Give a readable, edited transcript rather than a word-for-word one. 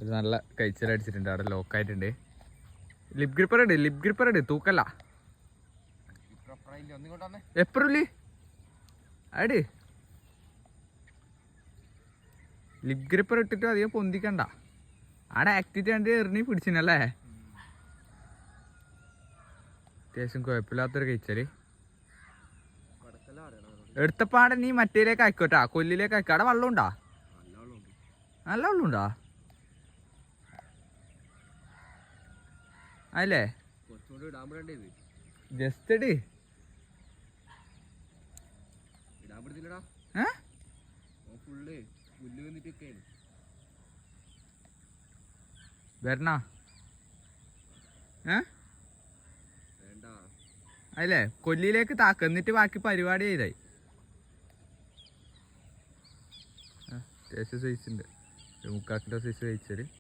ഒരു നല്ല കഴിച്ചലടിച്ചിട്ടുണ്ട്. അവിടെ ലോക്കായിട്ടുണ്ട്. ലിപ് ഗ്രിപ്പർ ഇട് തൂക്കല്ല. എപ്പറല്ലേ അടി ലിപ് ഗ്രിപ്പർ ഇട്ടിട്ട് അധികം പൊന്തിക്കണ്ട. ആടെ ആക്ടിവിറ്റി കണ്ട് എറിഞ്ഞി പിടിച്ചിനല്ലേ. അത്യാവശ്യം കുഴപ്പമില്ലാത്തൊരു കഴിച്ചാല്. എടുത്തപ്പാടെ നീ മറ്റേലേക്ക് അയക്കോട്ടാ, കൊല്ലിലേക്ക് അയക്കാം. അവിടെ വെള്ളം ഉണ്ടാ? നല്ല വെള്ളം ഉണ്ടാ അല്ലേ? ജസ്റ്റ് ഇട്. വരണ അല്ലേ? കൊല്ലിയിലേക്ക് താക്ക്, എന്നിട്ട് ബാക്കി പരിപാടി ചെയ്തായി. അത്യാവശ്യം സൈസ് ഉണ്ട്, 3/4 കിലോ സൈസ് കഴിച്ചാല്.